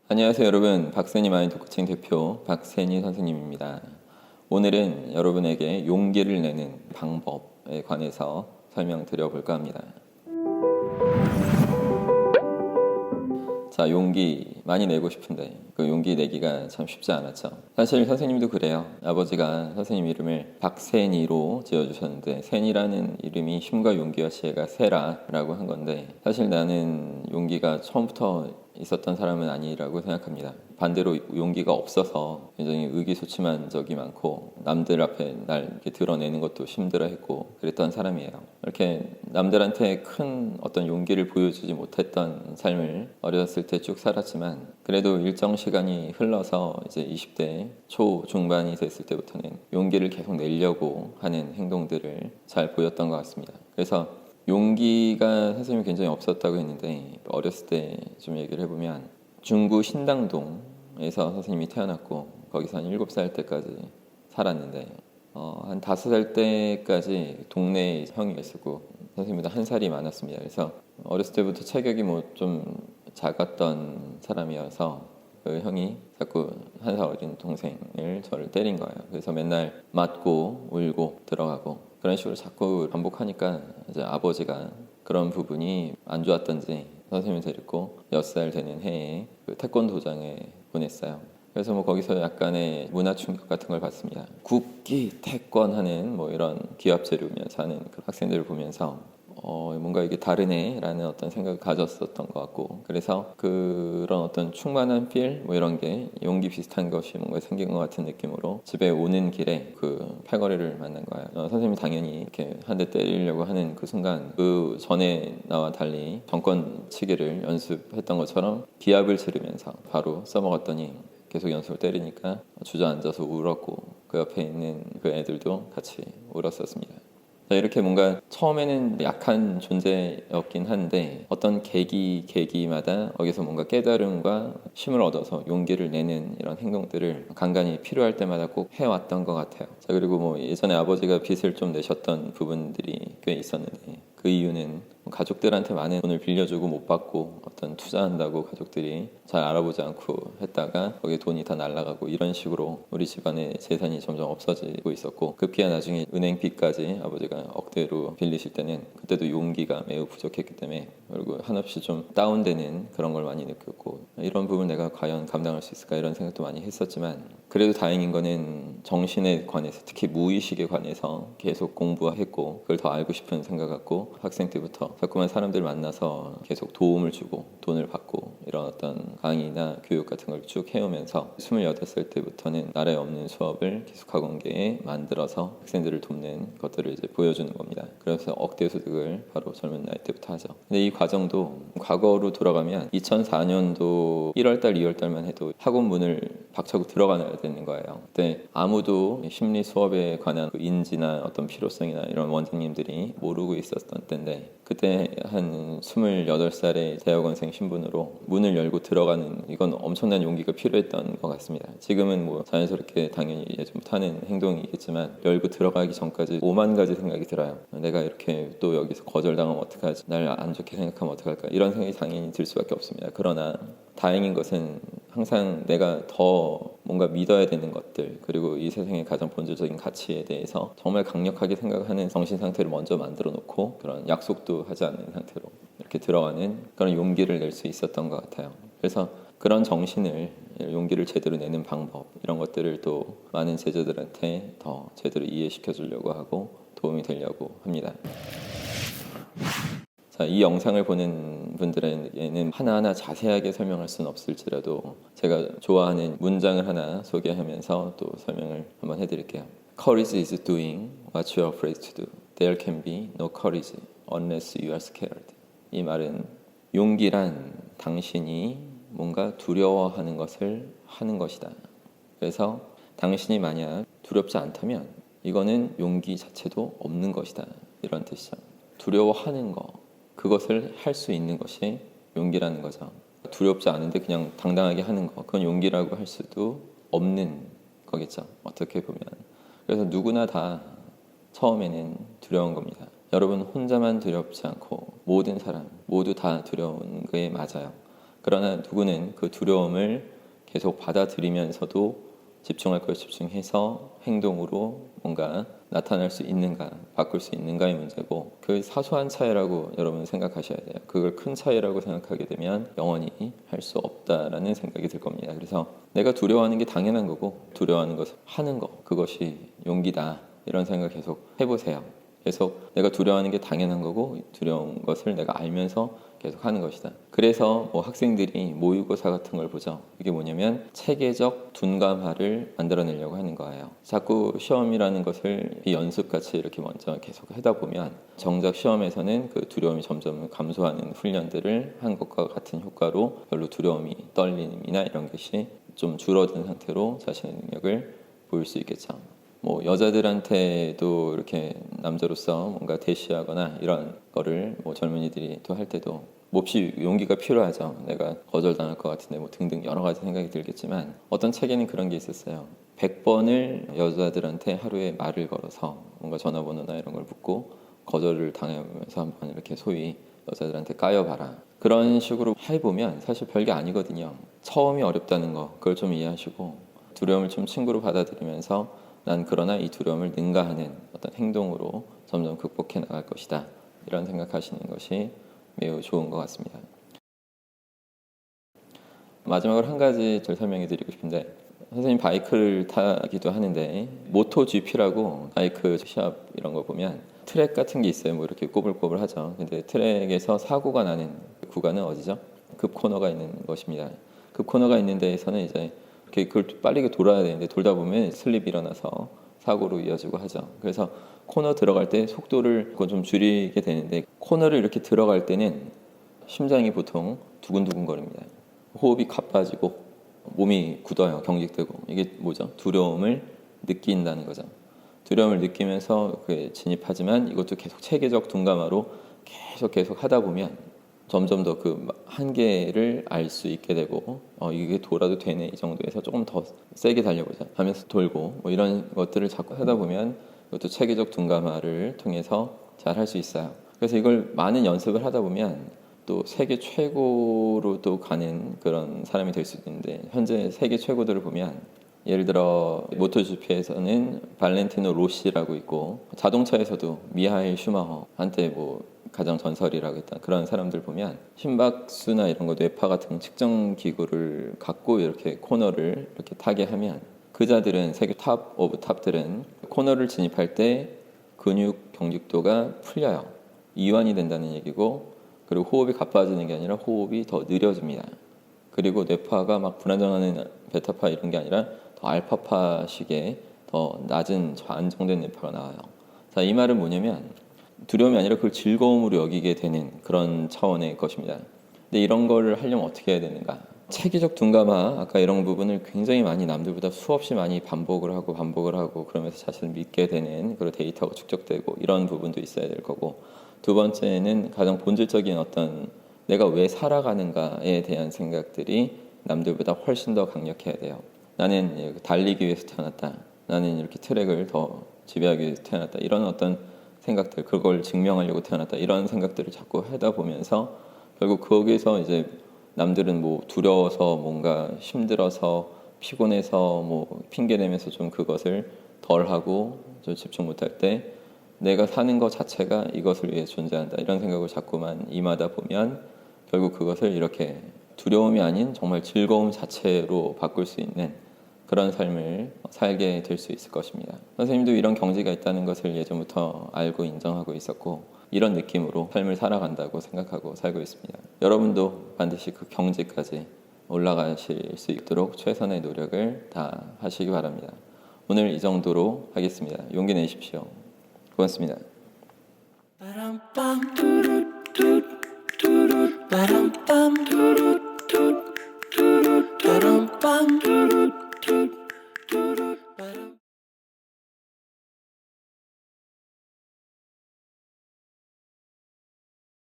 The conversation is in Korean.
안녕하세요 여러분, 박세니 마인드 코칭 대표 박세니 선생님입니다. 오늘은 여러분에게 용기를 내는 방법에 관해서 설명드려 볼까 합니다. 자, 용기 많이 내고 싶은데 그 용기 내기가 참 쉽지 않았죠. 사실 선생님도 그래요. 아버지가 선생님 이름을 박세니로 지어주셨는데, 세니라는 이름이 힘과 용기와 지혜가 세라라고 한 건데, 사실 나는 용기가 처음부터 있었던 사람은 아니라고 생각합니다. 반대로 용기가 없어서 굉장히 의기소침한 적이 많고, 남들 앞에 날 이렇게 드러내는 것도 힘들어했고 그랬던 사람이에요. 이렇게 남들한테 큰 어떤 용기를 보여주지 못했던 삶을 어렸을 때 쭉 살았지만, 그래도 일정 시간이 흘러서 이제 20대 초 중반이 됐을 때부터는 용기를 계속 내려고 하는 행동들을 잘 보였던 것 같습니다. 그래서 용기가 선생님이 굉장히 없었다고 했는데, 어렸을 때 좀 얘기를 해보면 중구 신당동에서 선생님이 태어났고, 거기서 한 7살 때까지 살았는데, 한 5살 때까지 동네에 형이 있었고 선생님보다 한 살이 많았습니다. 그래서 어렸을 때부터 체격이 뭐 좀 작았던 사람이어서 그 형이 자꾸 한 살 어린 동생을 저를 때린 거예요. 그래서 맨날 맞고 울고 들어가고 그런 식으로 자꾸 반복하니까 이제 아버지가 그런 부분이 안 좋았던지 선생님을 데리고 6살 되는 해에 그 태권도장에 보냈어요. 그래서 뭐 거기서 약간의 문화 충격 같은 걸 받습니다. 국기 태권하는 뭐 이런 기합제를 보면서 하는 그 학생들을 보면서 뭔가 이게 다르네라는 어떤 생각을 가졌었던 것 같고, 그래서 그런 어떤 충만한 필 뭐 이런 게 용기 비슷한 것이 뭔가 생긴 것 같은 느낌으로 집에 오는 길에 그 팔걸이를 만난 거예요. 선생님이 당연히 이렇게 한 대 때리려고 하는 그 순간, 그 전에 나와 달리 정권치기를 연습했던 것처럼 기합을 지르면서 바로 써먹었더니, 계속 연습을 때리니까 주저앉아서 울었고, 그 옆에 있는 그 애들도 같이 울었었습니다. 이렇게 뭔가 처음에는 약한 존재였긴 한데, 어떤 계기마다 거기서 뭔가 깨달음과 힘을 얻어서 용기를 내는 이런 행동들을 간간히 필요할 때마다 꼭 해왔던 것 같아요. 자, 그리고 뭐 예전에 아버지가 빚을 좀 내셨던 부분들이 꽤 있었는데, 그 이유는 가족들한테 많은 돈을 빌려주고 못 받고 어떤 투자한다고 가족들이 잘 알아보지 않고 했다가 거기에 돈이 다 날아가고, 이런 식으로 우리 집안의 재산이 점점 없어지고 있었고, 급기야 나중에 은행 빚까지 아버지가 억대로 빌리실 때는 그때도 용기가 매우 부족했기 때문에, 그리고 한없이 좀 다운되는 그런 걸 많이 느꼈고, 이런 부분 내가 과연 감당할 수 있을까 이런 생각도 많이 했었지만, 그래도 다행인 거는 정신에 관해서, 특히 무의식에 관해서 계속 공부했고 그걸 더 알고 싶은 생각 갖고 학생 때부터 자꾸만 사람들 만나서 계속 도움을 주고 돈을 받고 이런 어떤 강의나 교육 같은 걸 쭉 해오면서 28살 때부터는 나라에 없는 수업을 기숙학원계에 만들어서 학생들을 돕는 것들을 이제 보여주는 겁니다. 그래서 억대 소득을 바로 젊은 나이 때부터 하죠. 근데 이 과정도 과거로 돌아가면 2004년도 1월달 2월달만 해도 학원 문을 박차고 들어가야 되는 거예요. 그때 아무도 심리 수업에 관한 인지나 어떤 필요성이나 이런 원장님들이 모르고 있었던 때인데, 그때 한 28살의 대학원생 신분으로 문을 열고 들어가는, 이건 엄청난 용기가 필요했던 것 같습니다. 지금은 뭐 자연스럽게 당연히 예전부터 하는 행동이겠지만, 열고 들어가기 전까지 5만 가지 생각이 들어요. 내가 이렇게 또 여기서 거절당하면 어떡하지, 날 안 좋게 생각하면 어떡할까, 이런 생각이 당연히 들 수밖에 없습니다. 그러나 다행인 것은 항상 내가 더 뭔가 믿어야 되는 것들, 그리고 이 세상의 가장 본질적인 가치에 대해서 정말 강력하게 생각하는 정신 상태를 먼저 만들어 놓고, 그런 약속도 하지 않는 상태로 이렇게 들어가는 그런 용기를 낼 수 있었던 것 같아요. 그래서 그런 정신을, 용기를 제대로 내는 방법, 이런 것들을 또 많은 제자들한테 더 제대로 이해시켜 주려고 하고 도움이 되려고 합니다. 자, 이 영상을 보는 분들에게는 하나하나 자세하게 설명할 수는 없을지라도 제가 좋아하는 문장을 하나 소개하면서 또 설명을 한번 해드릴게요. Courage is doing what you are afraid to do. There can be no courage unless you are scared. 이 말은 용기란 당신이 뭔가 두려워하는 것을 하는 것이다. 그래서 당신이 만약 두렵지 않다면 이거는 용기 자체도 없는 것이다. 이런 뜻이죠. 두려워하는 거, 그것을 할 수 있는 것이 용기라는 거죠. 두렵지 않은데 그냥 당당하게 하는 거, 그건 용기라고 할 수도 없는 거겠죠, 어떻게 보면. 그래서 누구나 다 처음에는 두려운 겁니다. 여러분 혼자만 두렵지 않고 모든 사람 모두 다 두려운 게 맞아요. 그러나 누구는 그 두려움을 계속 받아들이면서도 집중할 걸 집중해서 행동으로 뭔가 나타날 수 있는가, 바꿀 수 있는가의 문제고, 그 사소한 차이라고 여러분 생각하셔야 돼요. 그걸 큰 차이라고 생각하게 되면 영원히 할 수 없다라는 생각이 들 겁니다. 그래서 내가 두려워하는 게 당연한 거고, 두려워하는 것을 하는 거, 그것이 용기다, 이런 생각 계속 해보세요. 계속 내가 두려워하는 게 당연한 거고, 두려운 것을 내가 알면서 계속 하는 것이다. 그래서 뭐 학생들이 모의고사 같은 걸 보죠. 이게 뭐냐면 체계적 둔감화를 만들어내려고 하는 거예요. 자꾸 시험이라는 것을 연습같이 이렇게 먼저 계속 하다 보면 정작 시험에서는 그 두려움이 점점 감소하는 훈련들을 한 것과 같은 효과로 별로 두려움이, 떨림이나 이런 것이 좀 줄어든 상태로 자신의 능력을 보일 수 있겠죠. 뭐 여자들한테도 이렇게 남자로서 뭔가 대시하거나 이런 거를 뭐 젊은이들이 또 할 때도 몹시 용기가 필요하죠. 내가 거절당할 것 같은데 뭐 등등 여러 가지 생각이 들겠지만, 어떤 책에는 그런 게 있었어요. 100번을 여자들한테 하루에 말을 걸어서 뭔가 전화번호나 이런 걸 묻고 거절을 당하면서 한번 이렇게 소위 여자들한테 까여봐라. 그런 식으로 해보면 사실 별게 아니거든요. 처음이 어렵다는 거, 그걸 좀 이해하시고 두려움을 좀 친구로 받아들이면서 난 그러나 이 두려움을 능가하는 어떤 행동으로 점점 극복해 나갈 것이다, 이런 생각하시는 것이 매우 좋은 것 같습니다. 마지막으로 한 가지 더 설명해 드리고 싶은데, 선생님 바이크를 타기도 하는데 모토 GP라고 바이크 시합 이런 거 보면 트랙 같은 게 있어요. 뭐 이렇게 꼬불꼬불 하죠. 근데 트랙에서 사고가 나는 구간은 어디죠? 급 코너가 있는 것입니다. 급 코너가 있는 데에서는 이제 이렇게 그걸 빠르게 돌아야 되는데 돌다 보면 슬립이 일어나서 사고로 이어지고 하죠. 그래서 코너 들어갈 때 속도를 좀 줄이게 되는데, 코너를 이렇게 들어갈 때는 심장이 보통 두근두근 거립니다. 호흡이 가빠지고 몸이 굳어요. 경직되고. 이게 뭐죠? 두려움을 느낀다는 거죠. 두려움을 느끼면서 그에 진입하지만 이것도 계속 체계적 둔감화로 계속 하다 보면 점점 더 그 한계를 알 수 있게 되고, 이게 돌아도 되네, 이 정도에서 조금 더 세게 달려보자 하면서 돌고, 뭐 이런 것들을 자꾸 하다 보면 이것도 체계적 둔감화를 통해서 잘 할 수 있어요. 그래서 이걸 많은 연습을 하다 보면 또 세계 최고로 또 가는 그런 사람이 될 수 있는데, 현재 세계 최고들을 보면 예를 들어 모토GP에서는 발렌티노 로시라고 있고, 자동차에서도 미하엘 슈마허, 한때 뭐 가장 전설이라고 했던 그런 사람들 보면 심박수나 이런 거, 뇌파 같은 측정 기구를 갖고 이렇게 코너를 이렇게 타게 하면, 그자들은 세계 탑 오브 탑들은 코너를 진입할 때 근육 경직도가 풀려요. 이완이 된다는 얘기고, 그리고 호흡이 가빠지는 게 아니라 호흡이 더 느려집니다. 그리고 뇌파가 막 불안정하는 베타파 이런 게 아니라 더 알파파식의 더 낮은 안정된 뇌파가 나와요. 자, 이 말은 뭐냐면 두려움이 아니라 그걸 즐거움으로 여기게 되는 그런 차원의 것입니다. 근데 이런 거를 하려면 어떻게 해야 되는가? 체계적 둔감화, 아까 이런 부분을 굉장히 많이 남들보다 수없이 많이 반복을 하고 그러면서 자신을 믿게 되는 그런 데이터가 축적되고, 이런 부분도 있어야 될 거고, 두 번째는 가장 본질적인 어떤 내가 왜 살아가는가에 대한 생각들이 남들보다 훨씬 더 강력해야 돼요. 나는 달리기 위해서 태어났다, 나는 이렇게 트랙을 더 지배하기 위해서 태어났다, 이런 어떤 생각들, 그걸 증명하려고 태어났다, 이런 생각들을 자꾸 하다 보면서 결국 거기서 이제 남들은 뭐 두려워서, 뭔가 힘들어서, 피곤해서 뭐 핑계대면서 좀 그것을 덜 하고 좀 집중 못할 때, 내가 사는 것 자체가 이것을 위해 존재한다, 이런 생각을 자꾸만 임하다 보면 결국 그것을 이렇게 두려움이 아닌 정말 즐거움 자체로 바꿀 수 있는 그런 삶을 살게 될 수 있을 것입니다. 선생님도 이런 경지가 있다는 것을 예전부터 알고 인정하고 있었고, 이런 느낌으로 삶을 살아간다고 생각하고 살고 있습니다. 여러분도 반드시 그 경지까지 올라가실 수 있도록 최선의 노력을 다 하시기 바랍니다. 오늘 이 정도로 하겠습니다. 용기 내십시오. 고맙습니다. Ba-dum-bum,